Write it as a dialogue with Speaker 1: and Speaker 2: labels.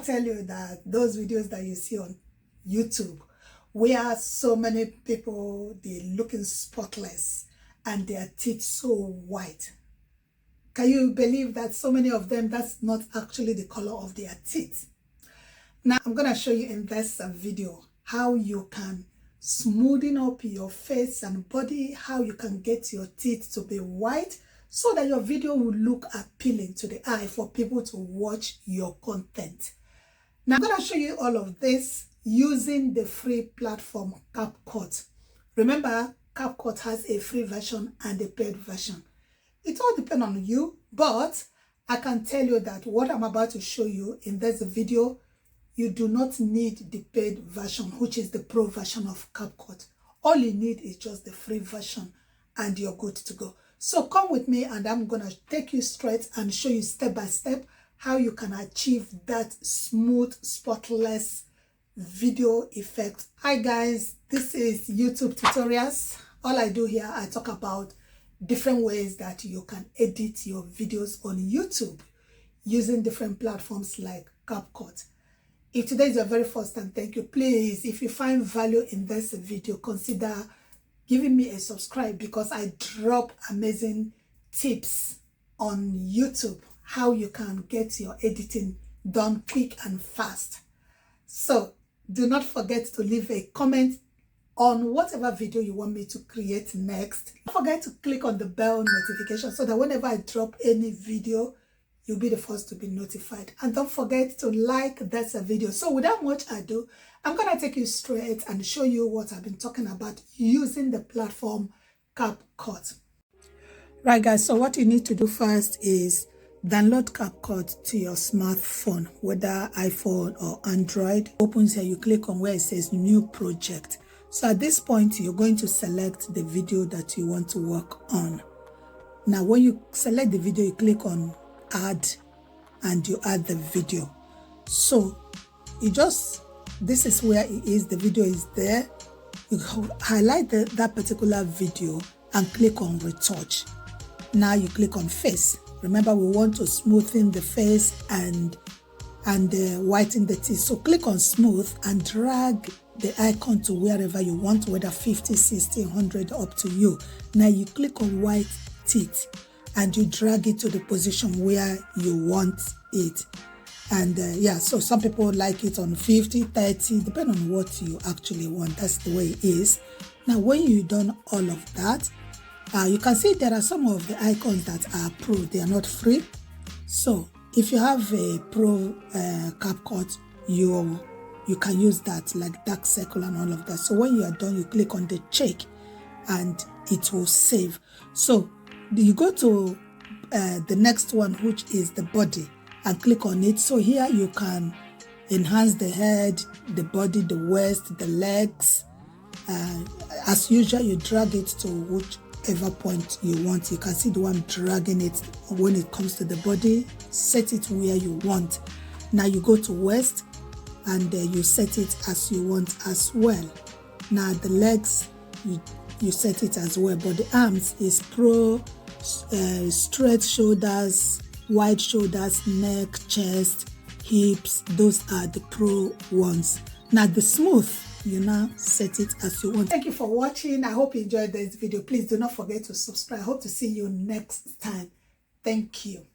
Speaker 1: not tell you that those videos that you see on YouTube, where so many people, they're looking spotless and their teeth so white. Can you believe that so many of them, that's not actually the color of their teeth? Now, I'm going to show you in this video how you can smoothen up your face and body, how you can get your teeth to be white so that your video will look appealing to the eye for people to watch your content. Now, I'm going to show you all of this using the free platform CapCut. Remember, CapCut has a free version and a paid version. It all depends on you, but I can tell you that what I'm about to show you in this video, you do not need the paid version, which is the pro version of CapCut. All you need is just the free version and you're good to go. So come with me and I'm going to take you straight and show you step by step how you can achieve that smooth, spotless video effect. Hi guys, this is YouTube Tutorials. All I do here, I talk about different ways that you can edit your videos on YouTube using different platforms like CapCut. If today is your very first time, thank you. Please, if you find value in this video, consider giving me a subscribe because I drop amazing tips on YouTube, how you can get your editing done quick and fast. So do not forget to leave a comment on whatever video you want me to create next. Don't forget to click on the bell notification so that whenever I drop any video, you'll be the first to be notified. And don't forget to like this video. So without much ado, I'm going to take you straight and show you what I've been talking about using the platform CapCut. Right guys, so what you need to do first is download CapCut to your smartphone, whether iPhone or Android. Opens here, you click on where it says new project. So at this point, you're going to select the video that you want to work on. Now, when you select the video, you click on add and you add the video. So this is where it is, the video is there. You highlight that particular video and click on retouch. Now you click on face. Remember, we want to smoothen the face and whiten the teeth. So click on smooth and drag the icon to wherever you want, whether 50, 60, 100, up to you. Now you click on white teeth and you drag it to the position where you want it. And yeah, so some people like it on 50, 30, depending on what you actually want. That's the way it is. Now, when you've done all of that, you can see there are some of the icons that are pro. They are not free. So if you have a pro CapCut, you can use that, like dark circle and all of that. So when you are done, you click on the check and it will save. So you go to the next one, which is the body, and click on it. So here you can enhance the head, the body, the waist, the legs. As usual, you drag it to whichever point you want. You can see the one dragging it when it comes to the body. Set it where you want. Now you go to waist and you set it as you want as well. Now the legs, you set it as well, but the arms is pro, straight shoulders, wide shoulders, neck, chest, hips. Those are the pro ones. Now the smooth, you now set it as you want. Thank you for watching. I hope you enjoyed this video. Please do not forget to subscribe. I hope to see you next time. Thank you.